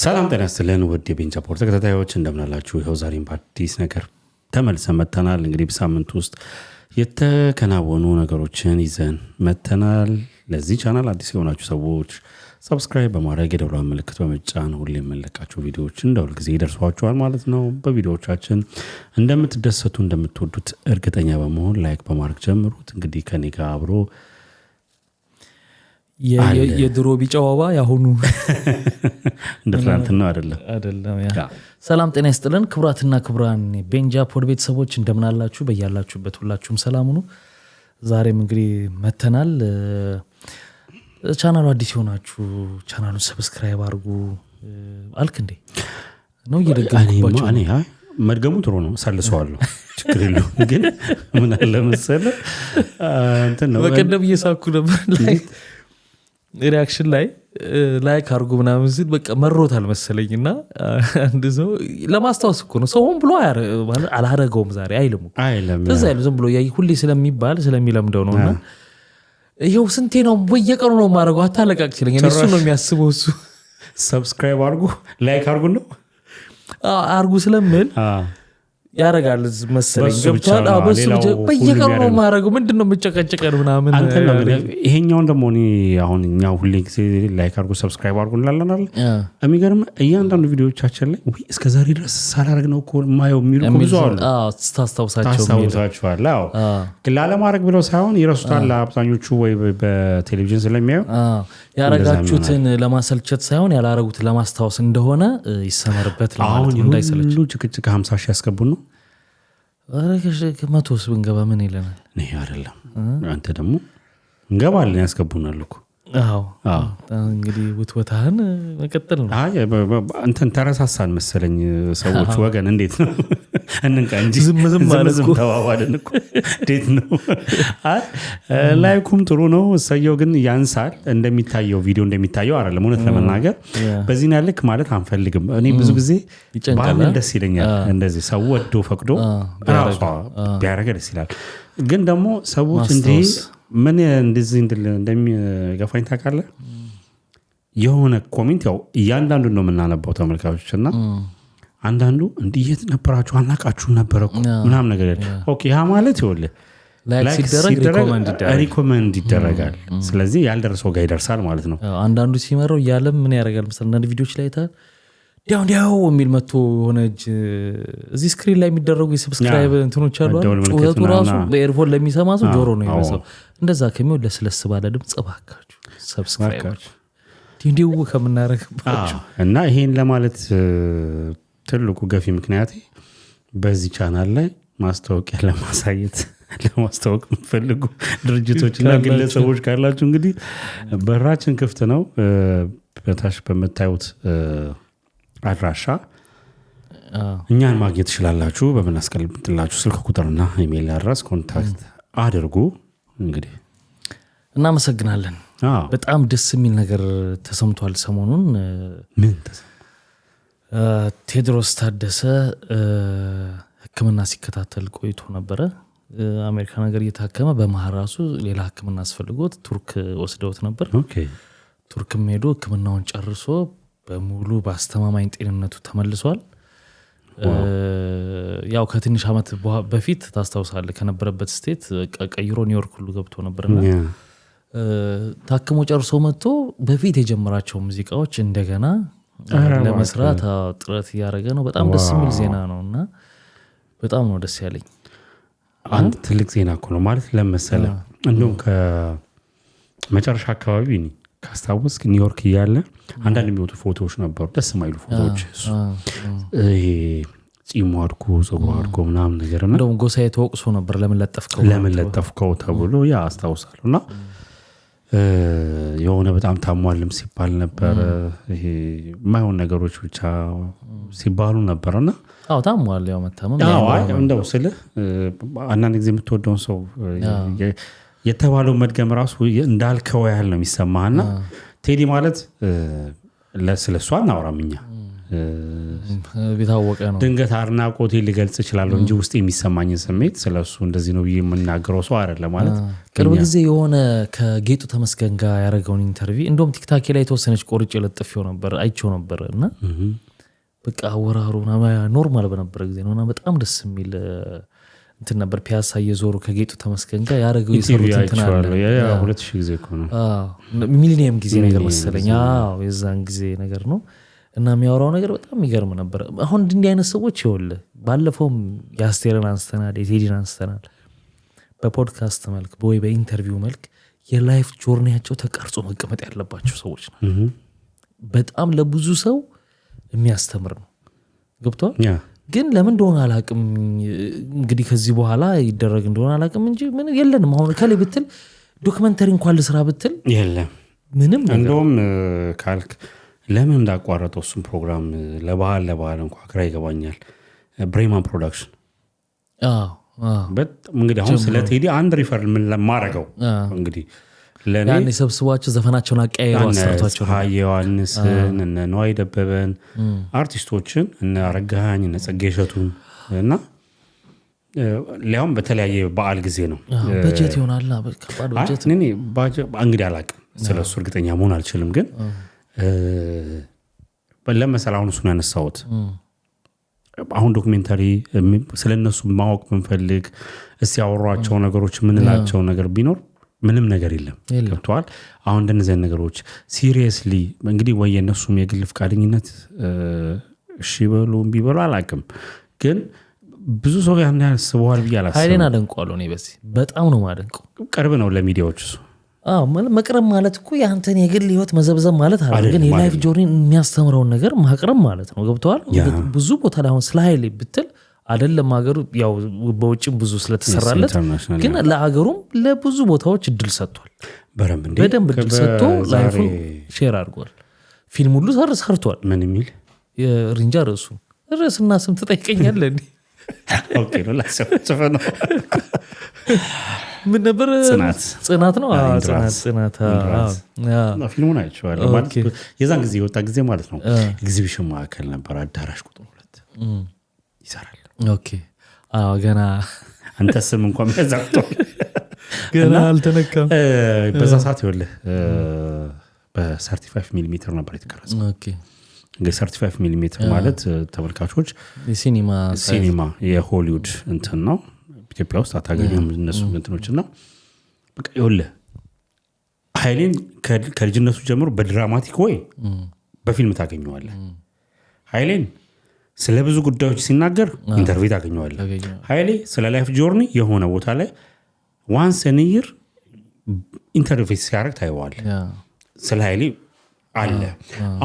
ሰላም ጤና ይስጥልን ውድ የቤንጃ ፖርት ተከታታዮች እንደምን አላችሁ? ይኸው ዛሬም በአዲስ ነገር ተመልሰን መጥተናል። እንግዲህ በሳምንት ውስጥ የተከናወኑ ነገሮችን ይዘን መጥተናል። ለዚህ ቻናል አዲስ የሆናችሁ ሰዎች ሰብስክራይብ በማድረግ የደወል ምልክት በመጫን ሁሌ የምንለቃቸው ቪዲዮዎች እንደ ሁል ጊዜ ይደርሷችኋል ማለት ነው። በቪዲዮዎቻችን እንደምትደሰቱ እንደምትወዱት እርግጠኛ በመሆን ላይክ በማድረግ ጀምሩት። እንግዲህ ከኔ ጋር አብሮ የድሮ ቢጫው አበባ ያሁኑ እንደ ትናንትና አይደለም ያ። ሰላም ጤና ይስጥልን ክቡራትና ክቡራን ቤንጃ ፖድ ቤተሰቦች እንደምን አላችሁ? በያላችሁበት ሁላችሁም ሰላም ሁኑ። ዛሬም እንግዲህ መተናል። ቻናሉ አዲስ ሆናችሁ ቻናሉን ሰብስክራይብ አድርጉ። አልክ እንዴ ነው እየደገምኩባችሁ እኔ መድገሙ ጥሩ ነው፣ ሰልሰዋለሁ ችግር የለውም። ግን ምን አለ መሰለህ እንትን ነው በቀደም እየሳኩ ነበር ሪያክሽን ላይ ላይክ አድርጉ ምናምን ሲል በቃ መሮታል መሰለኝና አንድ ሰው ለማስታወስ እኮ ነው። ሰው ሆን ብሎ አላረገውም ዛሬ አይልም ተዛ አይሉ ዝም ብሎ ያይ ሁሌ ስለሚባል ስለሚለምደው ነውና ይሄው ስንቴ ነው በየቀኑ ነው ማረጋው አታለቃቅ ይችላል። እሱ ነው የሚያስበው። እሱ ሰብስክራይብ አድርጉ ላይክ አድርጉ ነው አድርጉ ስለምን ያረጋል መሰለኝ። ገብቷል። አበሱ በየቀኑ ነው ማረጋው ምንድነው መጨቀጨቀን ምናምን አንተ ነው ግን ይሄኛው ደግሞ እኔ አሁን እኛ ሁሌ ጊዜ ላይክ አድርጉ ሰብስክራይብ አድርጉ እንላለናል። የሚገርም እያንዳንዱ ቪዲዮዎቻችን ላይ ወይ እስከ ዛሬ ድረስ ሳላረግ ነው እኮ ማየው የሚሉ ብዙ አሉ። ታስታውሳቸዋል። ግን ላለማድረግ ብለው ሳይሆን ይረሱታል አብዛኞቹ ወይ በቴሌቪዥን ስለሚያዩ ያረጋችሁትን ለማሰልቸት ሳይሆን ያላረጉት ለማስታወስ እንደሆነ ይሰመርበት ለማለት ነው። እንዳይሰለች ሁሉ ጭቅጭቅ 50 ሺህ ያስገቡን ነው። አረከሽ ከመቶስ ብንገባ ምን ይለናል? ነይ አይደለም አንተ ደግሞ እንገባለን ያስገቡናል እኮ። አዎ እንግዲህ ውትወታህን መቀጠል ነው። አይ እንትን ተረሳሳን መሰለኝ ሰዎች ወገን እንዴት ነው እንንቃ እንጂ ዝም ማለት እኮ ተዋዋልን እኮ እንዴት ነው? ላይኩም ጥሩ ነው ሰየው ግን ያንሳል። እንደሚታየው ቪዲዮ እንደሚታየው አይደለም። እውነት ለመናገር በዚህ ነው ልክ ማለት አንፈልግም። እኔ ብዙ ጊዜ ባል ደስ ይለኛል እንደዚህ ሰው ወዶ ፈቅዶ ራሱ ቢያረጋ ደስ ይላል። ግን ደግሞ ሰዎች እንዴ ምን እንደዚህ እንደሚገፋኝ ታውቃለህ? የሆነ ኮሜንት ያው እያንዳንዱ ነው የምናነባው ተመልካቾችና አንዳንዱ እንዴት ነበራችሁ አናቃችሁ ነበር እኮ ምናምን ነገር ያለ ኦኬ ያ ማለት ይኸውልህ ላይክ ሲደረግ ሪኮመንድ ይደረጋል። ስለዚህ ያልደረሰው ጋር ይደርሳል ማለት ነው። አንዳንዱ ሲመረው ያለም ምን ያደርጋል መሰለህ አንዳንድ ቪዲዮዎች ላይ ታዲያ ዲያው የሚል መጥቶ ሆነ እጅ እዚህ ስክሪን ላይ የሚደረጉ የሰብስክራይብ እንትኖች አሉ። ጩኸቱ ራሱ በኤርፎን ለሚሰማ ሰው ጆሮ ነው የሚመስለው። እንደዛ ከሚው ለስለስ ባለ ድምጽ ባካችሁ ሰብስክራይብ እንዲው ከምናረግባችሁ እና ይሄን ለማለት ትልቁ ገፊ ምክንያቴ በዚህ ቻናል ላይ ማስታወቂያ ለማሳየት ለማስታወቅ የምትፈልጉ ድርጅቶችና ግለሰቦች ካላችሁ እንግዲህ በራችን ክፍት ነው። በታች በመታዩት አድራሻ እኛን ማግኘት ትችላላችሁ። በመናስቀልጥላችሁ ስልክ ቁጥርና ኢሜል አድራስ ኮንታክት አድርጉ። እንግዲህ እናመሰግናለን። በጣም ደስ የሚል ነገር ተሰምቷል ሰሞኑን። ምን ቴድሮስ ታደሰ ሕክምና ሲከታተል ቆይቶ ነበረ። አሜሪካ ነገር እየታከመ በመሐራሱ ሌላ ሕክምና አስፈልጎት ቱርክ ወስደውት ነበር። ቱርክም ሄዶ ሕክምናውን ጨርሶ በሙሉ በአስተማማኝ ጤንነቱ ተመልሷል። ያው ከትንሽ አመት በፊት ታስታውሳለህ ከነበረበት ስቴት ቀይሮ ኒውዮርክ ሁሉ ገብቶ ነበርና ታክሞ ጨርሶ መጥቶ በፊት የጀመራቸው ሙዚቃዎች እንደገና ለመስራት ጥረት ያደረገ ነው። በጣም ደስ የሚል ዜና ነውና በጣም ነው ደስ ያለኝ። አንድ ትልቅ ዜና እኮ ነው ማለት ለመሰለ እንደውም ከመጨረሻ አካባቢ ነው ካስታወስክ ኒውዮርክ እያለ አንዳንድ የሚወጡ ፎቶዎች ነበሩ ደስ የማይሉ ፎቶዎች። ይሄ ጺሙ አድጎ ፀጉሩ አድጎ ምናምን ነገርና እንደውም ጎሳዬ ተወቅሶ ነበር ለምን ለጠፍከው ተብሎ ያ አስታውሳለሁና የሆነ በጣም ታሟልም ሲባል ነበር። ይሄ የማይሆን ነገሮች ብቻ ሲባሉ ነበርና ታሟል ያው መታመም እንደው ስልህ አንዳንድ ጊዜ የምትወደውን ሰው የተባለው መድገም ራሱ እንዳልከው ያህል ነው የሚሰማህና ቴዲ ማለት ለስለሷ እናወራምኛ ቢታወቀ ነው ድንገት አድናቆቴ ሊገልጽ ይችላል እንጂ ውስጥ የሚሰማኝ ስሜት ስለሱ እንደዚህ ነው የምናገረው ሰው አይደለም ማለት ቅርብ ጊዜ የሆነ ከጌጡ ተመስገን ጋር ያደረገውን ኢንተርቪው እንደውም ቲክታክ ላይ ተወሰነች ቆርጬ ለጥፌው ነበር አይቼው ነበር እና በቃ ወራሩ ኖርማል በነበረ ጊዜ ነውና በጣም ደስ የሚል እንትን ነበር ፒያሳ እየዞሩ ከጌጡ ተመስገን ጋር ያደረገው የሰሩት እንትን አለ ያ 2000 ጊዜ እኮ ነው ሚሊኒየም ጊዜ ነገር መሰለኝ የዛን ጊዜ ነገር ነው እና የሚያወራው ነገር በጣም የሚገርም ነበር አሁን እንዲህ አይነት ሰዎች ይኸውልህ ባለፈውም የአስቴርን አንስተናል የቴዲን አንስተናል በፖድካስት መልክ ወይ በኢንተርቪው መልክ የላይፍ ጆርኒያቸው ተቀርጾ መቀመጥ ያለባቸው ሰዎች ናቸው በጣም ለብዙ ሰው የሚያስተምር ነው ገብቷል ግን ለምን እንደሆነ አላቅም እንግዲህ ከዚህ በኋላ ይደረግ እንደሆነ አላቅም እንጂ ምን የለንም አሁን ከላይ ብትል ዶክመንተሪ እንኳን ለስራ ብትል የለም ምንም እንደውም ካልክ ለምን እንዳቋረጠው እሱም ፕሮግራም ለባህል እንኳን ግራ ይገባኛል ብሬማን ፕሮዳክሽን በጣም እንግዲህ አሁን ስለ ቴዲ አንድ ሪፈር ምን ለማረገው እንግዲህ ለኔ ሰብስባቸው ዘፈናቸውን አቀያየሩ አሰርቷቸው ዮሐንስን እነ ነዋይ ደበበን አርቲስቶችን እነ አረጋኸኝ እነ ጸጌሸቱን እና ሊያውም በተለያየ በዓል ጊዜ ነው በጀት ይሆናል ከባድ በጀት እኔ እንግዲህ አላቅም ስለሱ እርግጠኛ መሆን አልችልም ግን ለምሳሌ አሁን እሱን ያነሳሁት አሁን ዶክመንታሪ ስለነሱ ማወቅ ምንፈልግ እስቲ ያወሯቸው ነገሮች ምንላቸው ነገር ቢኖር ምንም ነገር የለም ገብቷል አሁን እንደነዚህ ነገሮች ሲሪየስሊ እንግዲህ ወይ የነሱም የግል ፍቃደኝነት እሺ በሉ ቢበሉ አላቅም ግን ብዙ ሰው ያን ያስበዋል ብያለሁ ኃይሌን አደንቀዋለሁ እኔ በዚህ በጣም ነው ማደንቀው ቅርብ ነው ለሚዲያዎች እሱ መቅረብ ማለት እኮ ያንተን የግል ህይወት መዘብዘብ ማለት አይደለም ግን የላይፍ ጆርኒን የሚያስተምረውን ነገር ማቅረብ ማለት ነው ገብቷል ብዙ ቦታ ላይ አሁን ስለ ኃይሌ ብትል አይደለም ሀገሩ ያው በውጭም ብዙ ስለተሰራለት ግን ለሀገሩም ለብዙ ቦታዎች እድል ሰጥቷል በደንብ እድል ሰጥቶ ላይፉን ሼር አድርጓል ፊልም ሁሉ ሰርቷል ምን የሚል የሪንጃ ርዕስና ስም ትጠይቀኛለህ እንዴ ኦኬ ነው ላሰፈ ነው ምን ነበር ጽናት ነው ጽናት ፊልሙን አይቼዋለሁ ማለት የዛን ጊዜ የወጣ ጊዜ ማለት ነው ኤግዚቢሽን ማዕከል ነበር አዳራሽ ቁጥር 2 ይሰራል ኦኬ ገና አንተ ስም እንኳን ያዛውጣል ገና አልተነካም በዛ ሰዓት ይወልህ በ35 ሚሊ ሜትር ነበር የተቀረጸው ኦኬ እንግዲህ 35 ሚሊ ሜትር ማለት ተመልካቾች ሲኒማ የሆሊውድ እንትን ነው ኢትዮጵያ ውስጥ አታገኙም እነሱ እንትኖችና በቃ ይወልህ ኃይሌን ከልጅነቱ ጀምሮ በድራማቲክ ወይ በፊልም ታገኘዋለህ ኃይሌን ስለ ብዙ ጉዳዮች ሲናገር ኢንተርቪው ታገኘዋለህ ኃይሌ ስለ ላይፍ ጆርኒ የሆነ ቦታ ላይ ዋንስ ኤ ይር ኢንተርቪው ሲያደርግ ታየዋለህ ስለ ኃይሌ አለ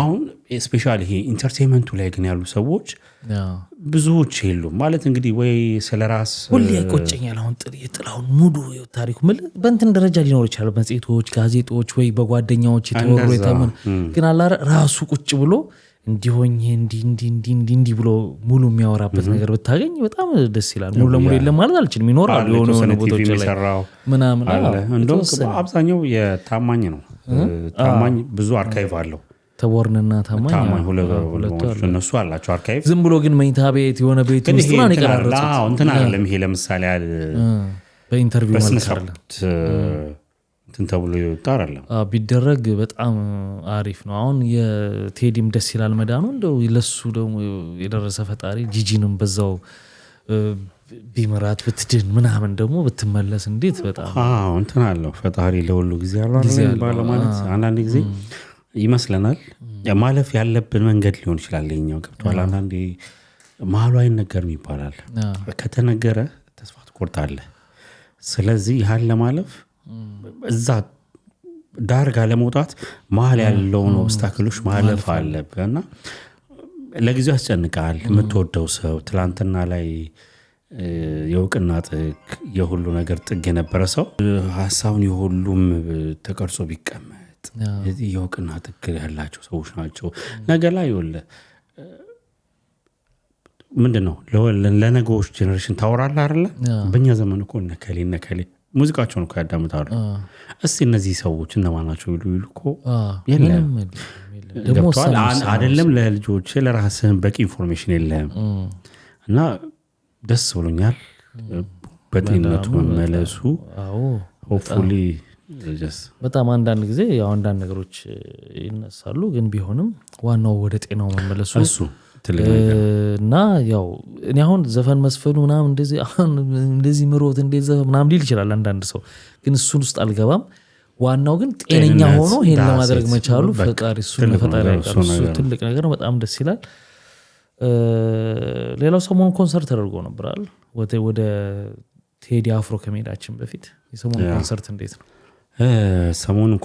አሁን ስፔሻሊ ይሄ ኢንተርቴይንመንቱ ላይ ግን ያሉ ሰዎች ብዙዎች የሉም ማለት እንግዲህ ወይ ስለራስ ሁሌ ይቆጨኛል አሁን ጥላውን ሙሉ ታሪኩ በእንትን ደረጃ ሊኖር ይችላል በመጽሔቶች ጋዜጦች ወይ በጓደኛዎች የተወሩ የተመን ግን አላረ ራሱ ቁጭ ብሎ እንዲሆኝ እንዲ ብሎ ሙሉ የሚያወራበት ነገር ብታገኝ በጣም ደስ ይላል ሙሉ ለሙሉ የለም ማለት አልችልም ይኖራል የሆነ ቦታዎች ላይ ምናምን እንደውም አብዛኛው የታማኝ ነው ታማኝ ብዙ አርካይቭ አለው ተቦርነና ታማኝ ሁለቱ እነሱ አላቸው አርካይቭ ዝም ብሎ ግን መኝታ ቤት የሆነ ቤት ውስጥ ነው ይቀራረጹት እንትን አይደለም ይሄ ለምሳሌ በኢንተርቪው ማለት አይደለም እንትን ተብሎ ይወጣራል ቢደረግ በጣም አሪፍ ነው አሁን የቴዲም ደስ ይላል መዳኑ እንደው ለሱ ደግሞ የደረሰ ፈጣሪ ጂጂንም በዛው ቢመራት ብትድን ምናምን ደግሞ ብትመለስ እንዴት በጣም እንትን አለው ፈጣሪ ለሁሉ ጊዜ ያለው ባለ ማለት አንዳንድ ጊዜ ይመስለናል ማለፍ ያለብን መንገድ ሊሆን ይችላል ለኛው ገብቷል አንዳንዴ መሀሉ አይነገርም ይባላል ከተነገረ ተስፋ ትቆርጣለህ ስለዚህ ያህል ለማለፍ እዛ ዳርጋ ለመውጣት መሀል ያለውን ኦብስታክሎች ማለፍ አለብህና ለጊዜው ያስጨንቃል የምትወደው ሰው ትላንትና ላይ የውቅና ጥግ የሁሉ ነገር ጥግ የነበረ ሰው ሀሳቡን የሁሉም ተቀርጾ ቢቀመጥ የውቅና ጥግ ያላቸው ሰዎች ናቸው ነገ ላይ ይወለ ምንድነው ለነገዎች ጄነሬሽን ታወራለህ አይደለ በእኛ ዘመን እኮ ነከሌ ሙዚቃቸውን እኮ ያዳምጣሉ እስቲ እነዚህ ሰዎች እነማን ናቸው ይሉ እኮ የለም ደግሞ አይደለም ለልጆች ለራስህም በቂ ኢንፎርሜሽን የለም እና ደስ ብሎኛል በጤንነቱ መመለሱ ሆፕፉሊ በጣም አንዳንድ ጊዜ ያው አንዳንድ ነገሮች ይነሳሉ ግን ቢሆንም ዋናው ወደ ጤናው መመለሱ እሱ እና ያው እኔ አሁን ዘፈን መስፈኑ ምናምን እንደዚህ ምሮት እንደዚህ ምናምን ሊል ይችላል አንዳንድ ሰው ግን እሱን ውስጥ አልገባም ዋናው ግን ጤነኛ ሆኖ ይሄን ለማድረግ መቻሉ ፈጣሪ እሱን ፈጣሪ ያቀርሱ ትልቅ ነገር ነው በጣም ደስ ይላል ሌላው ሰሞኑን ኮንሰርት ተደርጎ ነበርአል ወደ ቴዲ አፍሮ ከመሄዳችን በፊት የሰሞኑን ኮንሰርት እንዴት ነው ሰሞኑን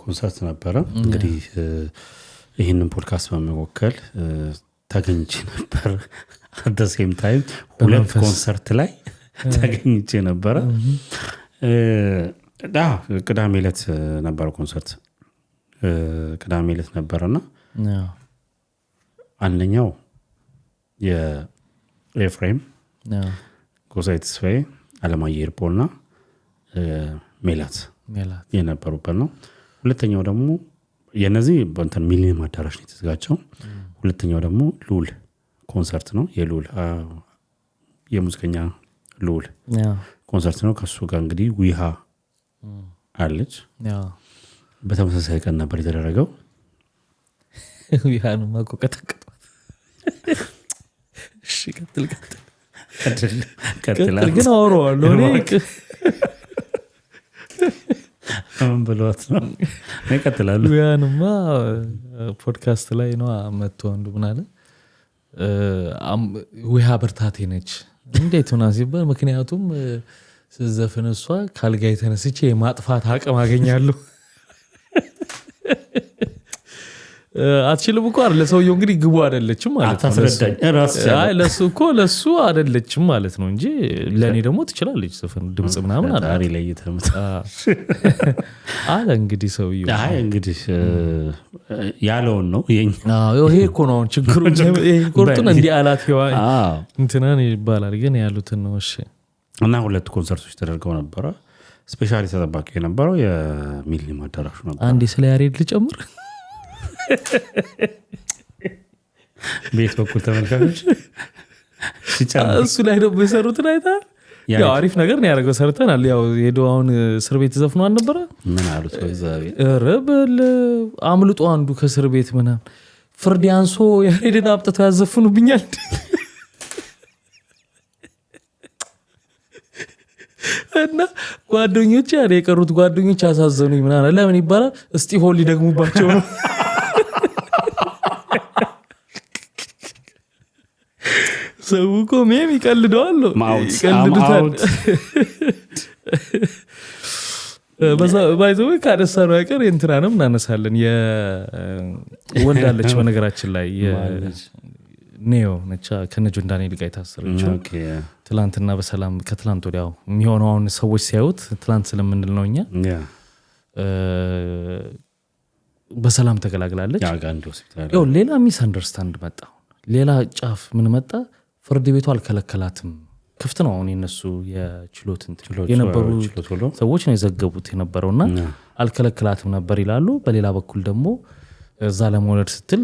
ኮንሰርት ነበረ እንግዲህ ይሄንን ፖድካስት በመወከል ተገኝቼ ነበር at the same time ሁለት ኮንሰርት ላይ ተገኝቼ ነበር ቅዳሜ ዕለት ነበር ኮንሰርት ቅዳሜ ዕለት ነበርና አንደኛው የኤፍሬም ጎሳይ ተስፋዬ አለማየሁ ይርፖና ሜላት የነበሩበት ነው ሁለተኛው ደግሞ የነዚህ በእንትን ሚሊኒየም አዳራሽ ነው የተዘጋጀው ሁለተኛው ደግሞ ሉል ኮንሰርት ነው የሉል የሙዚቀኛ ሉል ኮንሰርት ነው ከሱ ጋር እንግዲህ ዊሃ አለች በተመሳሳይ ቀን ነበር የተደረገው ዊሃን ማቆቀጠቀጥ እሺ ቀጥል ግን አወራዋለሁ እኔ አሁን ብሎት ነው እቀጥላለሁ ዊሃንማ ፖድካስት ላይ ነው መጥቶ አንዱ ምን አለ ዊሃ በርታቴ ነች እንዴት ሆና ሲባል ምክንያቱም ዘፈን እሷ ካልጋይ ተነስቼ የማጥፋት አቅም አገኛለሁ አትችልም እኮ አይደል ለሰውየው እንግዲህ ግቡ አይደለችም ማለት ነው አይ ለሱ አይደለችም ማለት ነው እንጂ ለኔ ደግሞ ትችላለች ዘፈን ድምጽ ምናምን አጣሪ ላይ የተመጣ አለ እንግዲህ ሰውየው አይ እንግዲህ ያለው ነው ይሄ እኮ ነው ችግሩ ይሄ ቁርጡን እንዲህ አላት ይዋይ እንትናን ይባላል ግን ያሉትን ነው እሺ እና ሁለት ኮንሰርቶች ተደርገው ነበር ስፔሻሊ ተጠባቂ የነበረው የሚሊኒየም አዳራሽ ነበር አንዴ ስለ ያሬድ ልጨምር ቤት በኩል ተመልካቾች እሱ ላይ ደግሞ የሰሩትን አይተሃል ያው አሪፍ ነገር ነው ያደረገው ሰርተናል ያው ሄዶ አሁን እስር ቤት ዘፍኖ አልነበረ ምን አሉት በእግዚአብሔር ረበል አምልጦ አንዱ ከእስር ቤት ምናምን ፍርድ ያንሶ ያሬድን አብጥተው ያዘፍኑብኛል እና ጓደኞች ያለ የቀሩት ጓደኞች አሳዘኑኝ ምናምን ለምን ይባላል እስቲ ሆሊ ደግሞባቸው ነው ሰው እኮ ሜም ይቀልደዋል ይቀልዱታል ባይዘው ካደሳሩ አይቀር እንትራንም እናነሳለን የወልዳለች በነገራችን ላይ ኔዮ ነቻ ከነጆ እንዳኔል ጋር ታሰረችው ትላንትና በሰላም ከትላንት ወዲያው የሚሆነው አሁን ሰዎች ሲያዩት ትላንት ስለምንል ነው እኛ በሰላም ተገላግላለች ያው ሌላ ሚስ አንደርስታንድ መጣ ሌላ ጫፍ ምን መጣ ፍርድ ቤቱ አልከለከላትም ክፍት ነው አሁን የነሱ የችሎት የነበሩ ሰዎች ነው የዘገቡት የነበረውና አልከለከላትም ነበር ይላሉ በሌላ በኩል ደግሞ እዛ ለመውለድ ስትል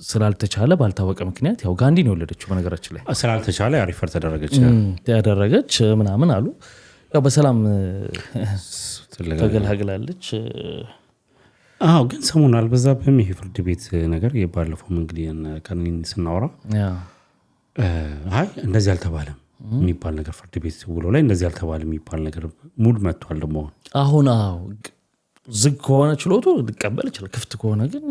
ስላልተቻለ ባልታወቀ ምክንያት ያው ጋንዲ ነው የወለደችው በነገራችን ላይ ስላልተቻለ ሪፈር ተደረገች ምናምን አሉ ያው በሰላም ተገላግላለች ግን ሰሞኑን አልበዛብህም ይሄ ፍርድ ቤት ነገር የባለፈው እንግዲህ ከነኝ ስናወራ አይ እንደዚህ አልተባለም የሚባል ነገር ፍርድ ቤት ውሎ ላይ እንደዚህ አልተባለም የሚባል ነገር ሙድ መጥቷል ደግሞ አሁን ዝግ ከሆነ ችሎቱ ልቀበል ይችላል ክፍት ከሆነ ግን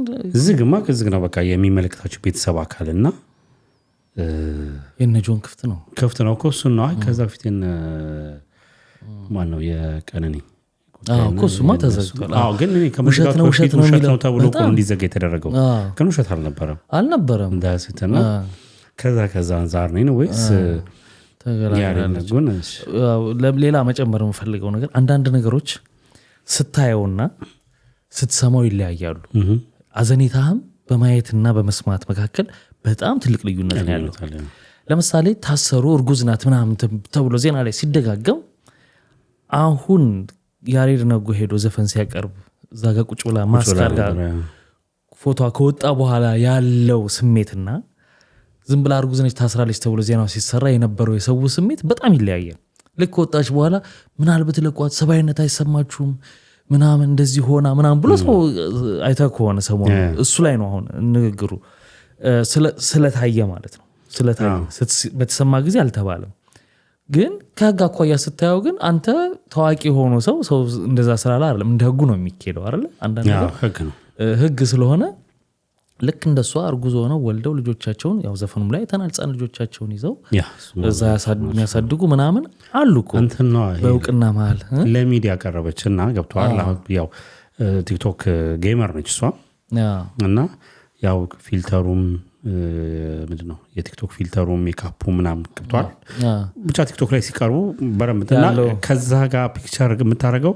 ዝግማ ከዝግ ነው በቃ የሚመለከታቸው ቤተሰብ አካልና የነጆን ክፍት ነው እኮ እሱ ነው ከዛ በፊት ማን ነው የቀነኒ እኮ እሱማ ተዘግቷል ግን እኔ ከመሽጋት ነው ውሸት ነው ተብሎ እኮ እንዲዘጋ የተደረገው ግን ውሸት አልነበረም እንዳስተና ከዛ አንፃር ነው ወይስ ተገላግላለች ሌላ መጨመር የምፈልገው ነገር አንዳንድ ነገሮች ስታየውና ስትሰማው ይለያያሉ አዘኔታህም በማየትና በመስማት መካከል በጣም ትልቅ ልዩነት ነው ያለው ለምሳሌ ታሰሩ እርጉዝ ናት ምናምን ተብሎ ዜና ላይ ሲደጋገም አሁን ያሬድ ነጉ ሄዶ ዘፈን ሲያቀርብ እዛ ጋር ቁጭ ብላ ማስካር ጋር ፎቶ ከወጣ በኋላ ያለው ስሜትና ዝም ብላ እርጉዝ ነች ታስራለች ተብሎ ዜናው ሲሰራ የነበረው የሰው ስሜት በጣም ይለያያል። ልክ ወጣች በኋላ ምናልባት ለቋት ሰባይነት አይሰማችሁም ምናምን እንደዚህ ሆና ምናምን ብሎ ሰው አይተህ ከሆነ ሰሞኑ እሱ ላይ ነው አሁን ንግግሩ ስለታየ ማለት ነው። ስለታየ በተሰማ ጊዜ አልተባለም። ግን ከህግ አኳያ ስታየው ግን አንተ ታዋቂ ሆኖ ሰው እንደዛ ስላላ አይደለም እንደ ህጉ ነው የሚኬደው አይደል? አንዳንድ ነገር ህግ ስለሆነ ልክ እንደሷ እርጉዝ ሆነው ወልደው ልጆቻቸውን ያው ዘፈኑም ላይ ተናልጻን ልጆቻቸውን ይዘው እዛ የሚያሳድጉ ምናምን አሉ እኮ በእውቅና መሀል ለሚዲያ ቀረበችና ገብቷል። አሁን ያው ቲክቶክ ጌመር ነች እሷ እና ያው ፊልተሩም ምንድነው የቲክቶክ ፊልተሩም ሜካፑ ምናምን ገብቷል። ብቻ ቲክቶክ ላይ ሲቀርቡ በረምትና ከዛ ጋር ፒክቸር የምታረገው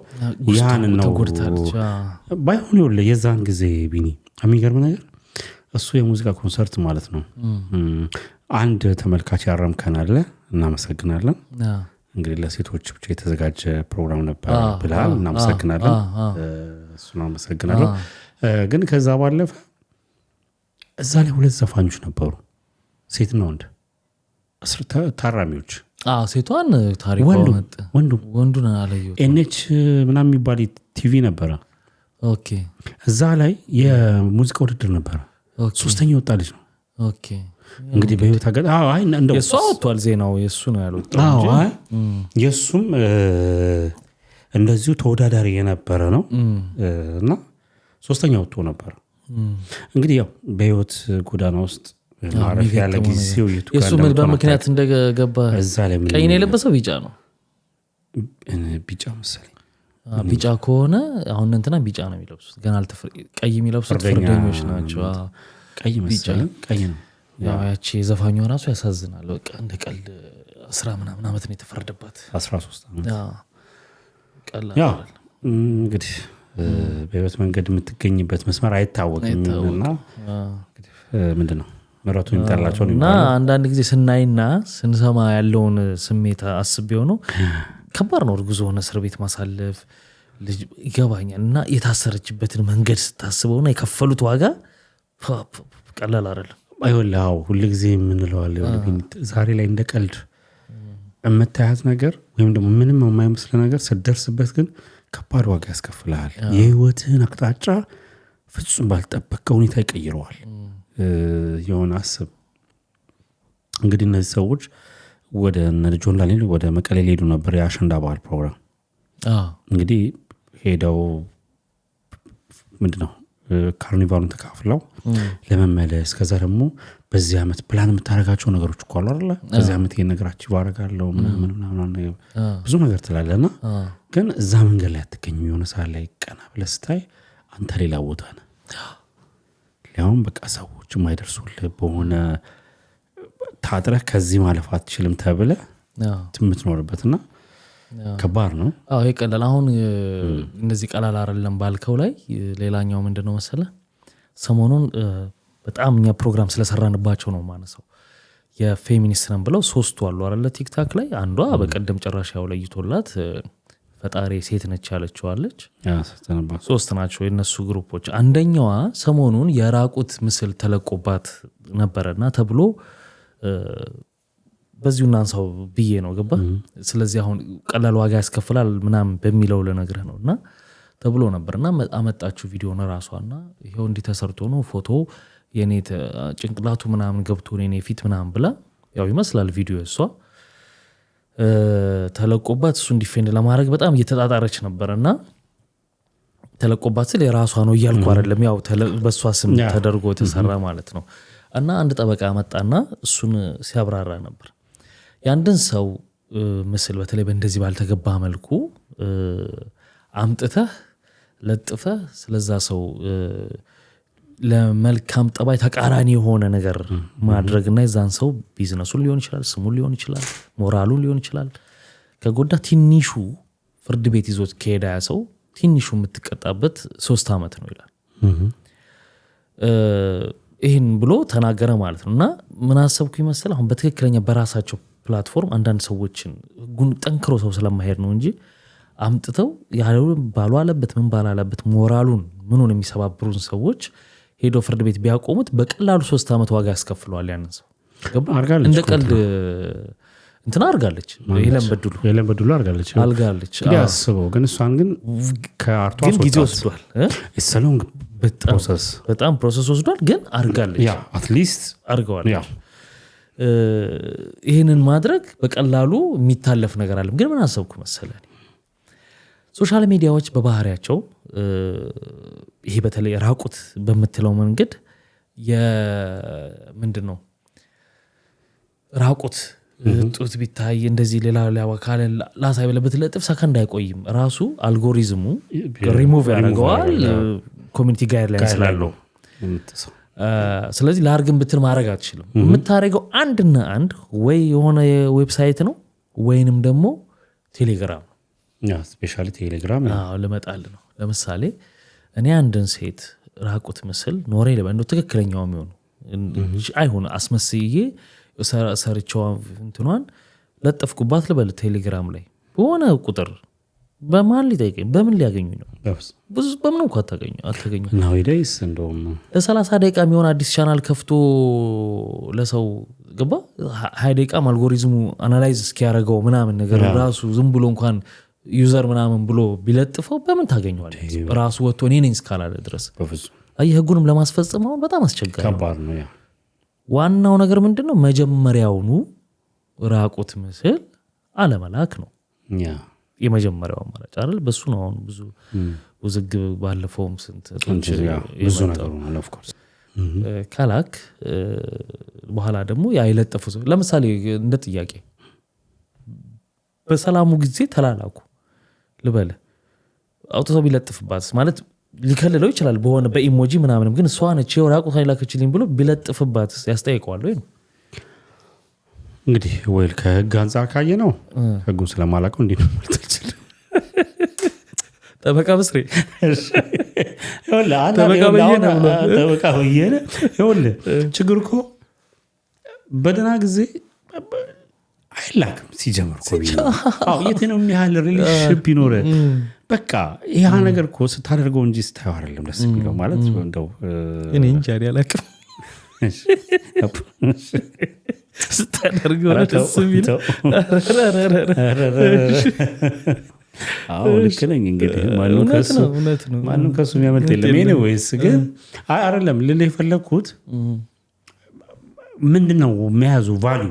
ያን ነው ባይሆን ይወለ የዛን ጊዜ ቢኒ የሚገርም ነገር እሱ የሙዚቃ ኮንሰርት ማለት ነው። አንድ ተመልካች ያረምከናል እናመሰግናለን። እንግዲህ ለሴቶች ብቻ የተዘጋጀ ፕሮግራም ነበር ብላል እናመሰግናለን። እሱን አመሰግናለሁ። ግን ከዛ ባለፈ እዛ ላይ ሁለት ዘፋኞች ነበሩ ሴትና ወንድ ታራሚዎች። ሴቷን ታሪኳ መጣ ወንዱን አለየው ኤንኤች ምናምን የሚባል ቲቪ ነበረ። ኦኬ እዛ ላይ የሙዚቃ ውድድር ነበረ። ሶስተኛ ወጣ ልጅ ነው። ኦኬ እንግዲህ በህይወት አገዳ አይ እንደው የሱ ወጥቷል ዜናው የሱ ነው ያሉት እንጂ የሱም እንደዚሁ ተወዳዳሪ የነበረ ነው እና ሶስተኛ ወጥቶ ነበር። እንግዲህ ያው በህይወት ጎዳና ውስጥ ማረፍ ያለ ጊዜው ይቱካ የሱ ምን በምክንያት እንደገባ እዛ ላይ ቀይ ነው የለበሰው ቢጫ ነው ቢጫ መሰለኝ ቢጫ ከሆነ አሁን እንትና ቢጫ ነው የሚለብሱት ገና ቀይ የሚለብሱት ፍርደኞች ናቸው። ቀይ መሰለኝ ቀይ ነው ያው ያቺ ዘፋኙ ራሱ ያሳዝናል። በቃ እንደ ቀልድ 10 ምናምን አመት ነው የተፈረደባት 13 አመት ቀላል ያው እንግዲህ በህይወት መንገድ የምትገኝበት መስመር አይታወቅም እና እንግዲህ ምንድነው መራቱ ይጣላቸው ነው እና አንዳንድ ጊዜ ስናይና ስንሰማ ያለውን ስሜት አስቤው ነው ከባድ ነው። እርጉዝ ሆነ እስር ቤት ማሳለፍ ልጅ ይገባኛል እና የታሰረችበትን መንገድ ስታስበውና የከፈሉት ዋጋ ቀላል አይደለም። አይወላው ሁሉ ጊዜ የምንለዋል ዛሬ ላይ እንደ ቀልድ የምታያት ነገር ወይም ደግሞ ምንም የማይመስል ነገር ስትደርስበት ግን ከባድ ዋጋ ያስከፍላል። የህይወትን አቅጣጫ ፍጹም ባልጠበቀው ሁኔታ ይቀይረዋል። የሆነ አስብ እንግዲህ እነዚህ ሰዎች ወደ ጆን ዳንኤል ወደ መቀሌ ሄዱ ነበር የአሸንዳ በዓል ፕሮግራም። እንግዲህ ሄደው ምንድነው ካርኒቫሉን ተካፍለው ለመመለስ ከዛ ደግሞ በዚህ አመት ፕላን የምታረጋቸው ነገሮች እኮ አሉ አይደል? በዚህ አመት ይሄን ነገራችሁ ባረጋለው ምናምን ብዙ ነገር ትላለና ግን እዛ መንገድ ላይ አትገኝም። የሆነ ሰዓት ላይ ቀና ብለህ ስታይ አንተ ሌላ ቦታ ነህ። ሊያውም በቃ ሰዎች የማይደርሱልህ በሆነ ታጥረህ ከዚህ ማለፍ አትችልም ተብለህ የምትኖርበትና ከባድ ነው። ይሄ ቀላል አሁን እነዚህ ቀላል አይደለም ባልከው ላይ ሌላኛው ምንድነው መሰለህ ሰሞኑን በጣም እኛ ፕሮግራም ስለሰራንባቸው ነው ማነሳው የፌሚኒስት ነን ብለው 3 አሉ አይደል ቲክታክ ላይ አንዷ በቀደም ጨራሽ ያው ለይቶላት ፈጣሪ ሴት ነች ያለችዋለች 3 ናቸው የነሱ ግሩፖች። አንደኛዋ ሰሞኑን የራቁት ምስል ተለቆባት ነበርና ተብሎ በዚሁ እናንሳው ብዬ ነው ገባ። ስለዚህ አሁን ቀላል ዋጋ ያስከፍላል ምናምን በሚለው ለነግረህ ነውና ተብሎ ነበርና አመጣችሁ ቪዲዮን ራሷና ይሄው እንዲ ተሰርቶ ነው ፎቶ የኔ ጭንቅላቱ ምናምን ገብቶ የኔ ፊት ምናምን ብላ ያው ይመስላል ቪዲዮ እሷ ተለቆባት እሱ ዲፌንድ ለማድረግ በጣም እየተጣጣረች ነበርና ተለቆባት ስለ ራሷ ነው ይያልኩ አይደለም ያው በሷ ስም ተደርጎ ተሰራ ማለት ነው። እና አንድ ጠበቃ መጣና እሱን ሲያብራራ ነበር ያንድን ሰው ምስል በተለይ በእንደዚህ ባልተገባ መልኩ አምጥተህ ለጥፈህ ስለዛ ሰው ለመልካም ጠባይ ተቃራኒ የሆነ ነገር ማድረግና የዛን ሰው ቢዝነሱን ሊሆን ይችላል ስሙን ሊሆን ይችላል ሞራሉን ሊሆን ይችላል ከጎዳ ትንሹ ፍርድ ቤት ይዞት ከሄዳ ሰው ትንሹ የምትቀጣበት 3 አመት ነው ይላል። ይሄን ብሎ ተናገረ ማለት ነውና ምን አሰብኩ ይመስል አሁን በትክክለኛ በራሳቸው ፕላትፎርም አንዳንድ ሰዎችን ጠንክሮ ሰው ስለማይሄድ ነው እንጂ አምጥተው ያለው ባሉ አለበት ምን ባላለበት ሞራሉን ምኑን የሚሰባብሩን ሰዎች ሄዶ ፍርድ ቤት ቢያቆሙት በቀላሉ 3 አመት ዋጋ ያስከፍለዋል ያንን ሰው እንደ ቀልድ እንትና አርጋለች የለም በድሉ አርጋለች ያስበው ግን እሷን ግን ከአርቷ ጊዜ ወስዷል እሰሎንግ በጣም ፕሮሰስ ወስዷል ግን አርጋለች ያ አትሊስት አርገዋል ይሄንን ማድረግ በቀላሉ የሚታለፍ ነገር አለ ግን ምን አሰብኩ መሰለኝ ሶሻል ሚዲያዎች በባህሪያቸው ይሄ በተለይ ራቁት በመትለው መንገድ ምንድነው ራቁት ጡት ቢታይ እንደዚህ ሌላ ለዋካለ ላሳይ በለበት ለጥፍ ሰከንድ አይቆይም ራሱ አልጎሪዝሙ ሪሙቭ ያደርገዋል ኮሚኒቲ ጋይድላይንስ ስላለው ስለዚህ ላርግን ብትል ማድረግ አትችልም የምታረገው አንድና አንድ ወይ የሆነ ዌብሳይት ነው ወይንም ደግሞ ቴሌግራም ያ ስፔሻሊ ቴሌግራም ለመጣል ነው ለምሳሌ እኔ አንድን ሴት ራቁት ምስል ኖሬ ለባንዶ ትክክለኛው የሚሆኑ አይሆን አስመስዬ ሰርቻው እንትኗን ለጥፍኩባት ለበል ቴሌግራም ላይ በሆነ ቁጥር በማን ሊጠይቀኝ በምን ሊያገኙ ነው ብዙ በምን እንኳን አታገኙ ነው ይደስ እንደውም ለ30 ደቂቃ የሚሆን አዲስ ቻናል ከፍቶ ለሰው ገባ 20 ደቂቃ አልጎሪዝሙ አናላይዝ እስኪያደርገው ምናምን ነገር ራሱ ዝም ብሎ እንኳን ዩዘር ምናምን ብሎ ቢለጥፈው በምን ታገኙዋል ራሱ ወጥቶ እኔ ነኝ እስካላለ ድረስ ህጉንም ለማስፈጸም አሁን በጣም አስቸጋሪ ከባድ ነው ያ ዋናው ነገር ምንድነው መጀመሪያውኑ ራቁት ምስል አለመላክ ነው ያ የመጀመሪያው አማራጭ አይደል በሱ ነው አሁን ብዙ ውዝግብ ባለፈውም ስንት ብዙ ነገር ነው ኦፍ ኮርስ ካላክ በኋላ ደግሞ ያይለጠፉ ለምሳሌ እንደ ጥያቄ በሰላሙ ጊዜ ተላላኩ ልበለ አውቶሶ ቢለጥፍባት ማለት ሊከለለው ይችላል በሆነ በኢሞጂ ምናምንም ግን እሷ ነች የራቁት ላከችልኝ ብሎ ቢለጥፍባት ያስጠይቀዋል ወይ ነው እንግዲህ ወይል ከህግ አንፃር ካየ ነው ህጉን ስለማላቀው እንዴ ነው ማለት ይችላል ጠበቃ በስሬ ጠበቃ በየነ ይወል ችግር እኮ በደና ጊዜ አይላክም ሲጀምር እኮ የትነው የሚያህል ሪሌሽንሺፕ ይኖር በቃ ይሄ ነገር እኮ ስታደርገው እንጂ ስታየው አይደለም ደስ የሚለው ማለት እንደው እኔ እንጃ ያላክም ስታደርገው ደስ የሚለው ልክ ነኝ እንግዲህ ማንም ከሱ የሚያመልጥ የለም ኤኒዌይስ ግን አይደለም ልልህ የፈለግኩት ምንድነው የሚያዙ ቫልዩ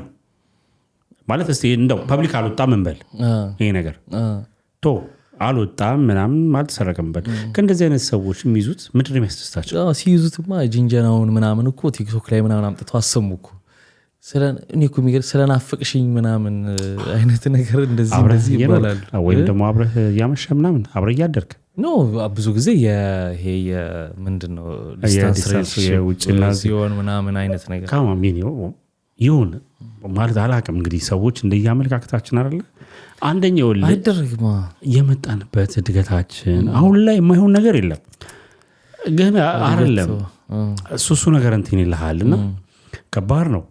ማለት እስቲ እንደው ፐብሊክ አልወጣም እንበል ይሄ ነገር ቶ አልወጣም ምናምን ማለት ሰረቀምበል ከእንደዚህ አይነት ሰዎች የሚይዙት ምንድነው የሚያስደስታቸው ሲይዙትማ ጂንጀናውን ምናምን እኮ ቲክቶክ ላይ ምናምን አምጥተው አሰሙኩ ስለኔኩ የሚገር ስለናፍቅሽኝ ምናምን አይነት ነገር እንደዚህ ይባላል ወይ ደግሞ አብረህ ያመሸ ምናምን አብረህ ያደርክ ኖ ብዙ ጊዜ ይሄ ምንድነው ዲስታንስ የውጭና ሲሆን ምናምን አይነት ነገር ካማሚን ይሁን ማለት አላቅም እንግዲህ ሰዎች እንደያመልካከታችን አይደለ አንደኛው አይደረግማ የመጣንበት እድገታችን አሁን ላይ የማይሆን ነገር የለም ግን አይደለም እሱ ነገር እንትን ይልሃልና ከባድ ነው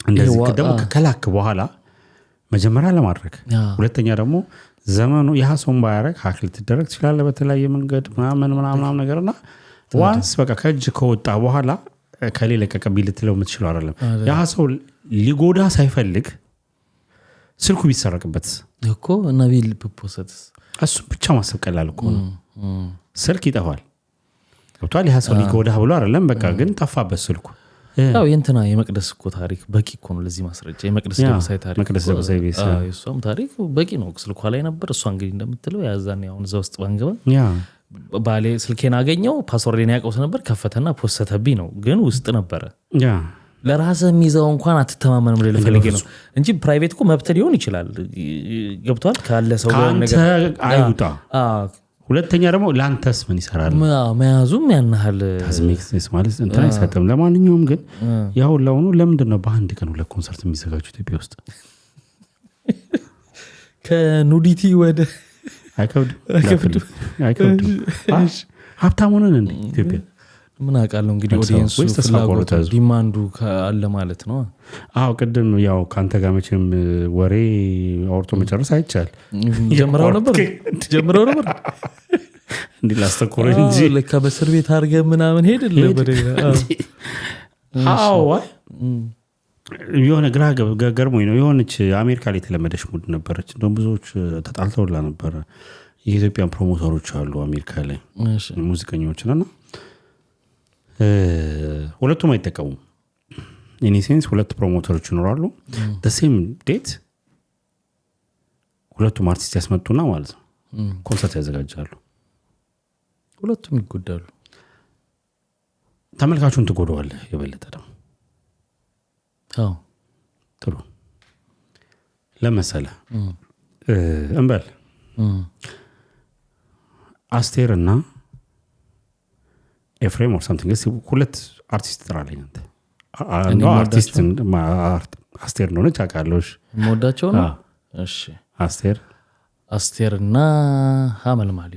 እንደዚህ ደግሞ ከላክ በኋላ መጀመሪያ ለማድረግ ሁለተኛ ደግሞ ዘመኑ ያሰውን ባያረግ ሀክል ትደረግ ይችላል በተለያየ መንገድ ምናምን ነገርና ዋንስ በቃ ከእጅ ከወጣ በኋላ ከሌለ ከቀቢል ልትለው የምትችለው አይደለም ያሰው ሊጎዳ ሳይፈልግ ስልኩ ቢሰረቅበት እኮ እና ቢል ፕፖሰት እሱ ብቻ ማሰብ ቀላል እኮ ነው ስልክ ይጠፋል ወጣ ያሰው ሊጎዳ ብሎ አይደለም በቃ ግን ጠፋበት ስልኩ ያው የእንትና የመቅደስ እኮ ታሪክ በቂ እኮ ነው ለዚህ ማስረጃ የመቅደስ ደብሳይ ታሪክ መቅደስ ደብሳይ ቤት እሷም ታሪክ በቂ ነው ስልኳ ላይ ነበር እሷ እንግዲህ እንደምትለው ያዛን ያውን እዛ ውስጥ ባንገባ ያ ባሌ ስልኬን አገኘው ፓስወርዴን ያቀውስ ነበር ከፈተና ፖስተተብኝ ነው ግን ውስጥ ነበረ ያ ለራስህ የሚይዘው እንኳን አትተማመንም ለለ ፈልጌ ነው እንጂ ፕራይቬት እኮ መብት ሊሆን ይችላል ገብቷል ካለ ሰው ነገር አይውጣ ሁለተኛ ደግሞ ላንተስ ምን ይሰራል መያዙም ያናል ታዝሚክስ ማለት እንትን አይሰጥም ለማንኛውም ግን ያው ለሆኑ ለምንድነው በአንድ ቀን ሁለት ኮንሰርት የሚዘጋጁት ኢትዮጵያ ውስጥ ከኑዲቲ ወደ አይከብዱ ሀብታም ሆነን እንደ ኢትዮጵያ ምን አውቃለሁ እንግዲህ ኦዲየንስ ፍላጎት ዲማንዱ አለ ማለት ነው አዎ ቅድም ያው ካንተ ጋር መቼም ወሬ አውርቶ መጨረስ አይቻል ጀምራው ነበር እንዴ ላስተኮረ እንጂ ለካ በእስር ቤት አድርገህ ምናምን ሄድልህ አዎ የሆነ ግራ ገርሞኝ ነው የሆነች አሜሪካ ላይ የተለመደች ሙድ ነበረች እንደውም ብዙዎች ተጣልተውላ ነበር የኢትዮጵያን ፕሮሞተሮች አሉ አሜሪካ ላይ ሙዚቀኞችና ሁለቱም አይተቀሙም ኢን ሴንስ ሁለት ፕሮሞተሮች ይኖራሉ the same date ሁለቱም አርቲስት ያስመጡና ማለት ነው ኮንሰርት ያዘጋጃሉ ሁለቱም ይጎዳሉ ተመልካቹን ትጎዳዋለህ የበለጠ ደግሞ አዎ ጥሩ ለምሳሌ እንበል አስቴርና ኤፍሬም or something ሁለት አርቲስት ጥራለኝ አንተ አርቲስት አስቴር ነው አውቃለሁ ሞዳቸው ነው እሺ አስቴርና ሐመልማል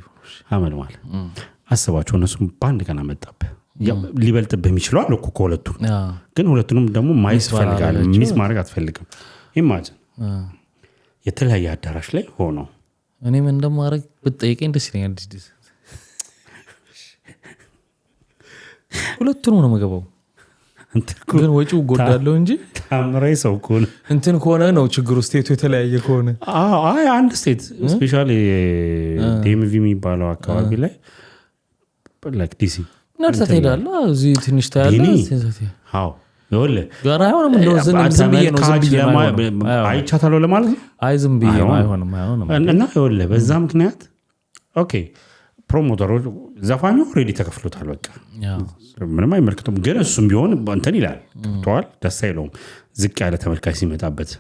አስባቸው እነሱም ባንድ ቀን አመጣብህ ሊበልጥብህ የሚችለው አለ እኮ ከሁለቱ ግን ሁለቱንም ደግሞ ማይስ ፈልጋል ሚስ ማድረግ አትፈልግም ኢማጂን የተለያየ አዳራሽ ላይ ሆኖ እኔ ምን እንደማረግ ብትጠይቀኝ ደስ ይለኛል ሁለቱንም ነው መገባው ግን ወጪው ጎዳለው እንጂ ታምራይ ሰው ኮን እንትን ከሆነ ነው ችግሩ ስቴቱ የተለያየ ከሆነ አይ አንድ ስቴት ስፔሻሊ ዲኤምቪ የሚባለው አካባቢ ላይ like ዲሲ ነርሰት ሄዳለ እዚህ ትንሽ ታያለ አዎ ይወለ ጋር አይሆንም እንደው ዝም ብዬ ነው አይቻታለው ለማለት ነው አይ ዝም ብዬ አይሆንም እና ይወለ በዛ ምክንያት ኦኬ ፕሮሞተሮች ዘፋኙ ኦሬዲ ተከፍሎታል በቃ ምንም አይመልከቱም ግን እሱም ቢሆን እንትን ይላል ተዋል ደስ አይለውም ዝቅ ያለ ተመልካች ሲመጣበት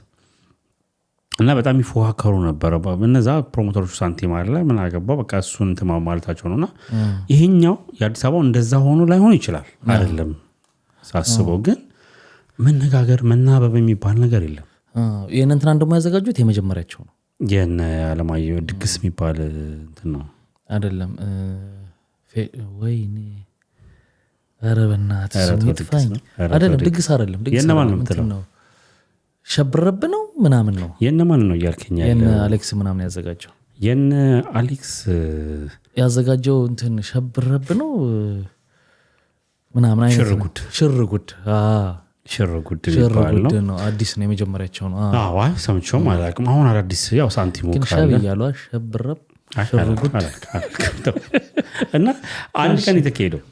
እና በጣም ይፎካከሩ ነበር እነዛ ፕሮሞተሮች ሳንቲም አለ ምን አገባው በቃ እሱን እንትን ማለታቸው ነውና ይሄኛው የአዲስ አበባው እንደዛ ሆኖ ላይሆን ይችላል አይደለም ሳስበው ግን መነጋገር መናበብ የሚባል ነገር የለም የእነንትና እንደማ ያዘጋጁት የመጀመሪያቸው ነው የነ አለማየሁ ድግስ የሚባል እንትን ነው አይደለም ወይኔ አረበናት ስሚትፋኝ አይደለም ድግስ የነማን ነው የምትለው ሸብረብ ነው ምናምን ነው የነማን ነው ያልከኛ የነ አሌክስ ምናምን ያዘጋጀው የነ አሌክስ ያዘጋጀው እንትን ሸብረብ ነው ምናምን አይነት ሽርጉድ ነው አዲስ ነው የመጀመሪያቸው ነው አዎ ሰምቼው ማላቅም አሁን አዲስ ያው ሳንቲሙ ካለ ግን ሻብ ያለው ሽርጉድ እና አንድ ቀን የተከሄደው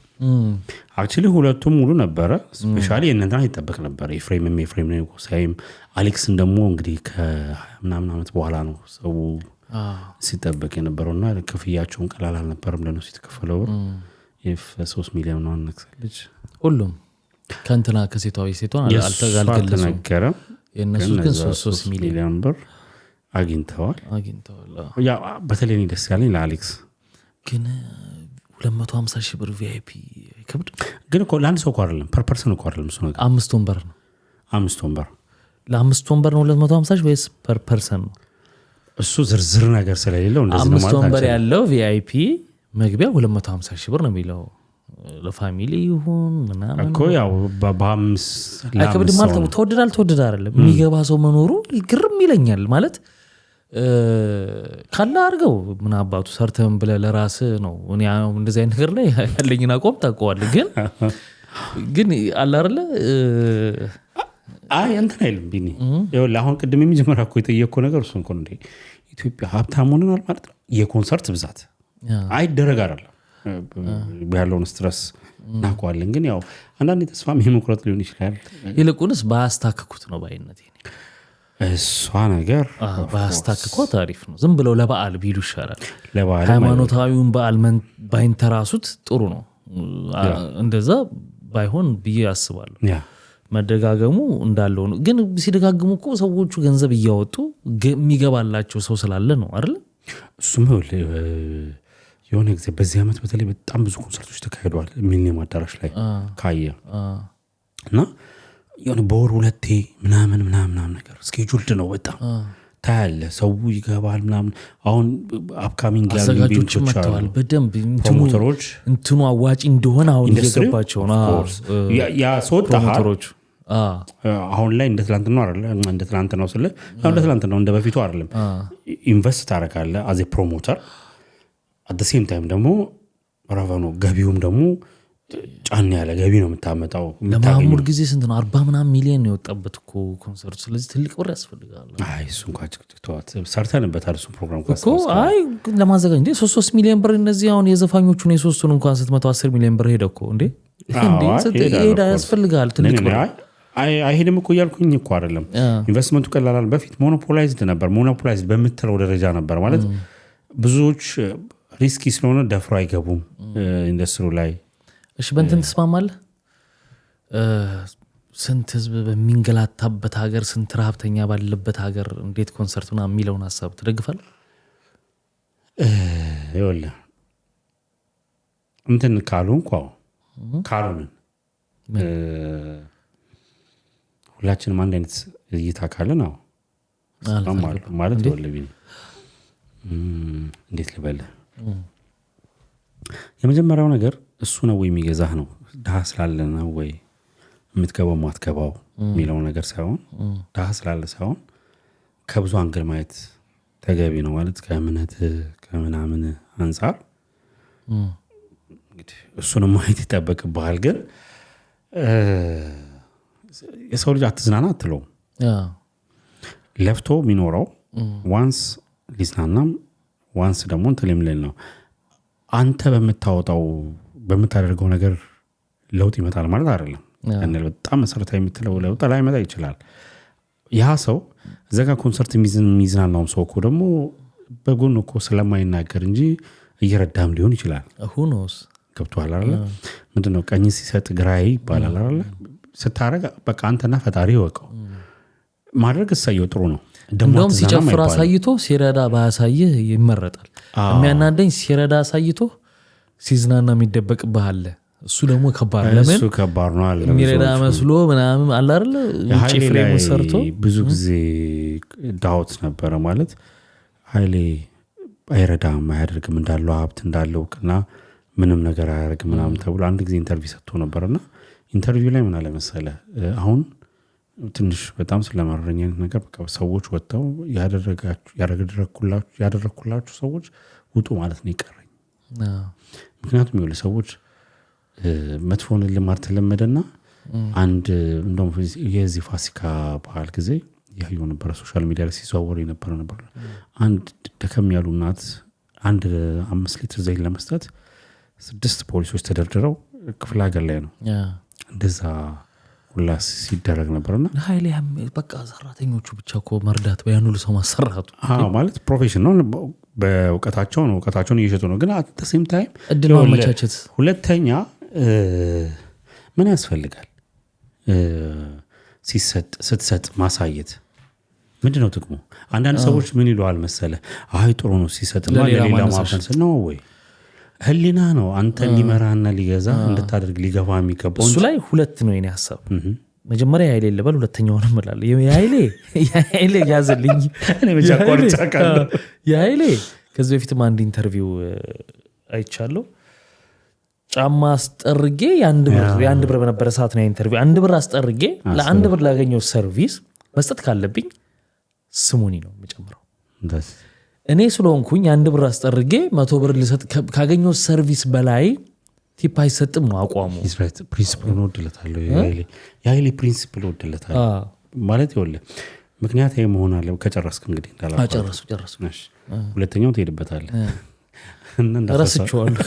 አክቹሊ ሁለቱም ሙሉ ነበረ ስፔሻሊ የነንታን ይተበክ ነበር ኤፍሬም ነው ሳይም አሌክስን ደግሞ እንግዲህ ከምናምን አመት በኋላ ነው ሰው ሲተበክ የነበረውና ክፍያቸውን ቀላል አልነበረም ለነሱ የተከፈለው if 3 ሚሊዮን ነው ነክሰልጅ ሁሉም ከንተና ከሴቷዊ ሴቷን አልተጋልገለሱ የነሱ ግን 3 ሚሊዮን ብር አግኝተዋል ያ በተለይ ደስ ያለኝ ለአሌክስ ግን 250 ሺህ ብር ቪአይፒ ከብድ ግን እኮ ለአንድ ሰው አይደለም ፐር ፐርሰን እኮ አይደለም እሱ ነገር 5 ወንበር ነው 5 ወንበር ለ5 ወንበር ነው 250 ሺህ ወይስ ፐር ፐርሰን ነው እሱ ዝርዝር ነገር ስለሌለው እንደዚህ ነው ማለት 5 ወንበር ያለው ቪአይፒ መግቢያ 250 ሺህ ብር ነው የሚለው ለፋሚሊ ይሁን ምናምን እኮ ያው በ5 አይከብድም ማለት ተወደደ አይደለም የሚገባ ሰው መኖሩ ይግርም ይለኛል ማለት ካላ አርገው ምን አባቱ ሰርተም ብለ ለራስ ነው እኔ እንደዚህ አይነት ነገር ላይ ያለኝና ቆም ታውቀዋለህ ግን አላ አይደለ አይ እንትን አይልም ቢኒ ይኸውልህ አሁን ቅድም የሚጀምረው እኮ የጠየቅኩህ ነገር እሱን እኮ እንደ ኢትዮጵያ ሀብታም ሆነናል ማለት ነው የኮንሰርት ብዛት አይደረግ አይደለም ያለውን ስትረስ እናውቀዋለን ግን ያው አንዳንዴ ተስፋ መቁረጥ ሊሆን ይችላል ይልቁንስ ባያስታክኩት ነው ባይነት እሷ ነገር ባያስታክኩት አሪፍ ነው ዝም ብለው ለበዓል ቢሉ ይሻላል ሃይማኖታዊውን በዓል ባይንተራሱት ጥሩ ነው እንደዛ ባይሆን ብዬ አስባለሁ መደጋገሙ እንዳለው ነው ግን ሲደጋግሙ እኮ ሰዎቹ ገንዘብ እያወጡ የሚገባላቸው ሰው ስላለ ነው አይደል እሱም የሆነ ጊዜ በዚህ ዓመት በተለይ በጣም ብዙ ኮንሰርቶች ተካሂደዋል ሚሊኒየም አዳራሽ ላይ ካየ እና የሆነ በወር ሁለቴ ምናምን ነገር ስኬጁልድ ነው በጣም ታያለ ሰው ይገባል ምናምን አሁን አፕካሚንግ ያሉ አዘጋጆች መጥተዋል በደንብ ፕሮሞተሮች እንትኑ አዋጪ እንደሆነ አሁን እየገባቸው ነው ያ ፕሮሞተሮች አሁን ላይ እንደ ትላንት ነው አይደል እንደ ትላንት ነው ስለ እንደ ትላንት ነው እንደ በፊቱ አይደለም ኢንቨስት ታረጋለህ አዝ ኤ ፕሮሞተር at the same time ደግሞ ራቫኖ ገቢውም ደግሞ ጫን ያለ ገቢ ነው የምታመጣው ለማሙር ጊዜ ስንት ነው 40 ምናምን ሚሊዮን ነው የወጣበት እኮ ኮንሰርት ስለዚህ ትልቅ ብር ያስፈልጋል አይ እሱ እንኳን ተዋት ሰርተንበታል እሱ ፕሮግራም እኮ አይ ለማዘጋጀት እንዴ 3 ሚሊዮን ብር እነዚህ አሁን የዘፋኞቹን የሶስቱን እንኳን 110 ሚሊዮን ብር ሄደ እኮ እንዴ ሄዳ ያስፈልጋል ትልቅ ብር አይሄድም እኮ ያልኩኝ እኮ አይደለም ኢንቨስትመንቱ ቀላል በፊት ሞኖፖላይዝድ ነበር ሞኖፖላይዝድ በመተለው ደረጃ ነበር ማለት ብዙዎች ሪስኪ ስለሆነ ደፍሮ አይገቡም ኢንዱስትሪው ላይ እሺ በእንትን ተስማማለህ ስንት ህዝብ በሚንገላታበት ሀገር ስንት ረሃብተኛ ባለበት ሀገር እንዴት ኮንሰርቱና የሚለውን ሐሳብ ትደግፋለህ ይኸውልህ እንትን ካልሆንኩ ሁላችንም አንድ አይነት እይታ ካለን ነው ማለት ወለብኝ እንዴት ልበልህ የመጀመሪያው ነገር እሱ ነው ወይ የሚገዛህ ነው ዳህ ስላለ ነው ወይ የምትገባው ማትገባው የሚለው ነገር ሳይሆን ዳህ ስላለ ሳይሆን ከብዙ አንግል ማየት ተገቢ ነው ማለት ከእምነት ከምናምን አንፃር እንግዲህ እሱንም ማየት ይጠበቅብሃል ግን የሰው ልጅ አትዝናና አትለው ለፍቶ የሚኖረው ዋንስ ሊዝናናም ዋንስ ደግሞ እንትልምልል ነው አንተ በምታደርገው ነገር ለውጥ ይመጣል ማለት አይደለም እና በጣም መሰረታዊ የምትለው ለውጥ ላይ መጣ ይችላል ያ ሰው ዘጋ ኮንሰርት ሚዝናናው ሰው እኮ ደግሞ በጎን እኮ ስለማይናገር እንጂ እየረዳም ሊሆን ይችላል ሁኖስ ገብቷል አይደል ምንድነው ቀኝ ሲሰጥ ግራይ ይባላል አይደል ስታረጋ በቃ አንተና ፈጣሪ ወቀው ማድረግ እሰየው ጥሩ ነው እንደውም ሲጨፍር አሳይቶ ሲረዳ ባያሳይህ ይመረጣል የሚያናደኝ ሲረዳ አሳይቶ ሲዝናና የሚደበቅብህ አለ እሱ ደግሞ ከባድ ለምን እሱ ከባድ ነው አለ የሚረዳ መስሎ ምናምን አለ አይደል ውጪ ፍሬም ሰርቶ ብዙ ጊዜ ዳውት ነበር ማለት ኃይሌ አይረዳም አያደርግም እንዳለው ሀብት እንዳለውና ምንም ነገር አያደርግም ምናምን ተብሎ አንድ ጊዜ ኢንተርቪው ሰጥቶ ነበርና ኢንተርቪው ላይ ምን አለ መሰለህ አሁን ትንሽ በጣም ስለማረኛ ነገር በቃ ሰዎች ወጣው ያደረኩላችሁ ሰዎች ውጡ ማለት ነው ይቀርኝ ምክንያቱም ይኸውልህ ሰዎች መጥፎን ልማር ተለመደና አንድ እንደውም የዚህ ፋሲካ በዓል ጊዜ ያየው ነበር ሶሻል ሚዲያ ላይ ሲዘዋወር ነበር አንድ ደከም ያሉ እናት አንድ 5 ሊትር ዘይት ለመስጠት 6 ፖሊሶች ተደርድረው ክፍለ ሀገር ላይ ነው እንደዛ ሁላስ ሲደረግ ነበርና ኃይሌ በቃ ሰራተኞቹ ብቻ እኮ መርዳት በያን ሁሉ ሰው ማሰራቱ ማለት ፕሮፌሽናል በእውቀታቸውን እየሸጡ ነው ግን at the same time እድል ማመቻቸት ሁለተኛ ምን ያስፈልጋል ስትሰጥ ማሳየት ምንድነው ጥቅሙ አንዳንድ ሰዎች ምን ይሏል መሰለ አይ ጥሩ ነው ሲሰጥማ ለሌላ ማፈንስ ነው ወይ ህሊና ነው አንተ ሊመራና ሊገዛ እንድታደርግ ሊገባ የሚገባው እሱ ላይ ሁለት ነው የኔ ሐሳብ መጀመሪያ ያይሌ ለበል ሁለተኛውንም ማለት ያይሌ ያዘልኝ እኔ መጃቆርጫ ካለ ያይሌ ከዚህ በፊትም አንድ ኢንተርቪው አይቻለሁ ጫማ አስጠርጌ የአንድ ብር በነበረ ሰዓት ነው ኢንተርቪው አንድ ብር አስጠርጌ ለአንድ ብር ላገኘው ሰርቪስ መስጠት ካለብኝ ስሙኒ ነው የምጨምረው እኔ ስለሆንኩኝ አንድ ብር አስጠርጌ 100 ብር ልሰጥ ካገኘው ሰርቪስ በላይ ቲፕ አይሰጥም ነው አቋሙ ፕሪንሲፕል ነው ወደለታለሁ ያይሌ ፕሪንሲፕል ወደለታለሁ ማለት ይወለ ምክንያት ይሄ መሆን አለ ከጨረስክ እንግዲህ እንዳላችሁ ጨረሱ እሺ ሁለተኛው ትሄድበታለህ እና እንዳረስቸዋለሁ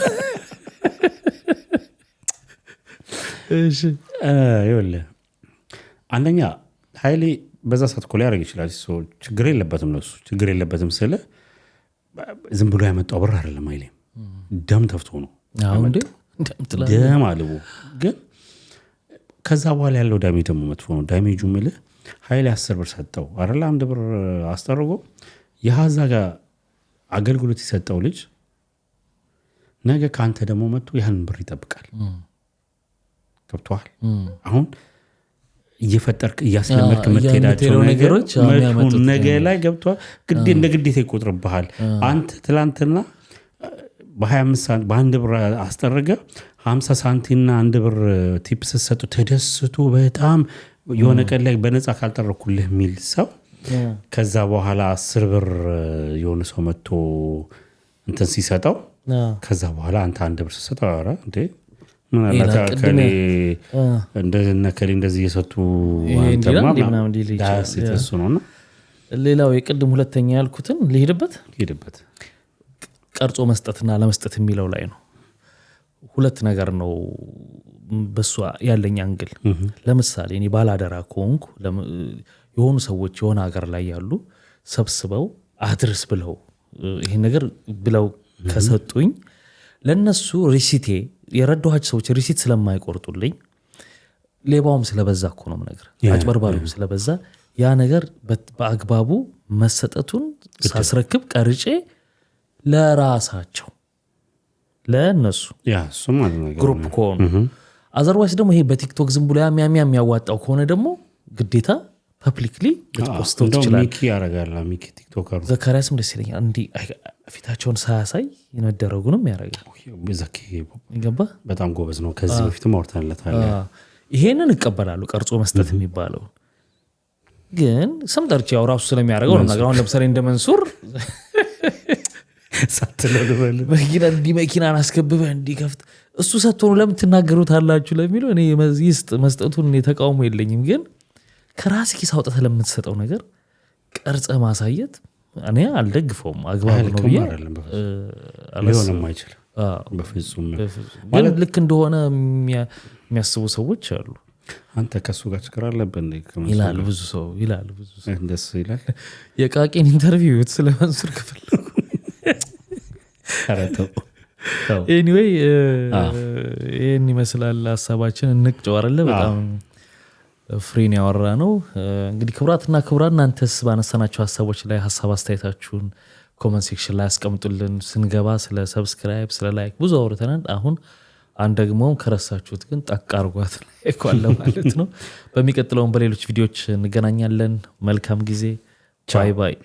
እሺ ይወለ አንደኛ ኃይሌ በዛ ሰዓት ኮላ ያረግ ይችላል ሰው ችግር የለበትም ነው ችግር የለበትም ስለ ዝም ብሎ ያመጣው ብር አይደለም ኃይሌ ደም ተፍቶ ነው አሁን ደም አልቦ ግን ከዛ በኋላ ያለው ዳሜጅ ደግሞ መጥፎ ነው ዳሜጁ ምልህ ኃይሌ 10 ብር ሰጠው አይደል አንድ ብር አስጠርጎ የሃዛ ጋር አገልግሎት ይሰጠው ልጅ ነገ ካንተ ደግሞ መጥቶ ያን ብር ይጠብቃል ገብቷል አሁን እየፈጠርክ እያስለመድክ የምትሄዳቸው ነገሮች ነገ ላይ ገብቷል ግዴ እንደ ግዴታ ይቆጥርብሃል አንተ ትላንትና በ25 ሳንቲም በአንድ ብር አስጠረገ 50 ሳንቲምና አንድ ብር ቲፕስ ሰጡ ተደስቶ በጣም የሆነ ቀን ላይ በነፃ ካልጠረኩልህ የሚል ሰው ከዛ በኋላ 10 ብር የሆነ ሰው መጥቶ እንትን ሲሰጠው ከዛ በኋላ አንተ አንድ ብር ሲሰጠው አረ እንዴ ምን አላታ ከኔ እንደዚህ እየሰጡ አንተማ ዳስ የተሱ ነውና ሌላው የቅድም ሁለተኛ ያልኩትን ልሄድበት ቀርጾ መስጠትና ለመስጠት የሚለው ላይ ነው ሁለት ነገር ነው በሷ ያለኝ አንግል ለምሳሌ እኔ ባላደራ ኮንኩ የሆኑ ሰዎች የሆነ ሀገር ላይ ያሉ ሰብስበው አድርስ ብለው ይሄን ነገር ብለው ከሰጡኝ ለነሱ ሪሲቴ የረዳኋቸው ሰዎች ሪሲት ስለማይቆርጡልኝ ሌባውም ስለበዛ እኮ ነው ነገር አጭበርባሪው ስለበዛ ያ ነገር በአግባቡ መሰጠቱን ሳስረክብ ቀርጬ ለራሳቸው ለነሱ እሱ ማለት ነው ግሩፕ ኮን አዘርዋይስ ደግሞ ይሄ በቲክቶክ ዝም ብሎ የሚያዋጣው ከሆነ ደግሞ ግዴታ ፐብሊክሊ ልትፖስተው ትችላለህ ሚኪ ያረጋል ሚኪ ቲክቶከር ዘካሪያስም ደስ ይለኛል እንዲ ፊታቸውን ሳያሳይ ይነደረጉንም ያረጋል ዘኪ ይገባ በጣም ጎበዝ ነው ከዚህ በፊት ማውርተንለታል ይሄንን እቀበላለሁ ቀርጾ መስጠት የሚባለው ግን ሰምጠርች ያው ራሱ ስለሚያረጋው ነው ነገር አሁን ለምሳሌ እንደ መንሱር ሳትለበለ መኪናን አስከብበህ እንዲከፍት እሱ ሰጥቶ ነው ለምን ትናገሩታላችሁ ለሚለው እኔ መዝይስጥ መስጠቱን የተቃውሞ የለኝም ግን ከራስ ኪስ አውጥተህ ለምትሰጠው ነገር ቀርጸ ማሳየት እኔ አልደግፈውም አግባብ ነው ብዬ ሊሆንም አይችልም በፍጹም ማለት ልክ እንደሆነ የሚያስቡ ሰዎች አሉ አንተ ከሱ ጋር ችግር አለብን ይላል ብዙ ሰው እንደሱ ይላል የቃቄን ኢንተርቪው ስለመንሱር ከፈለኩ አረተው ኤኒዌይ ይሄን ይመስላል ሐሳባችን እንቅጨው አይደለ በጣም ፍሪን ያወራ ነው እንግዲህ ክብራትና ክብራን እናንተስ ባነሳናቸው ሐሳቦች ላይ ሐሳብ አስተያየታችሁን ኮሜንት ሴክሽን ላይ አስቀምጡልን ስንገባ ስለ ሰብስክራይብ ስለ ላይክ ብዙ አውርተናል አሁን አንድ ደግሞ ከረሳችሁት ግን ጠቃርጓት ላይክ ማለት ነው በሚቀጥለው በሌሎች ቪዲዮዎች እንገናኛለን መልካም ጊዜ ባይ ባይ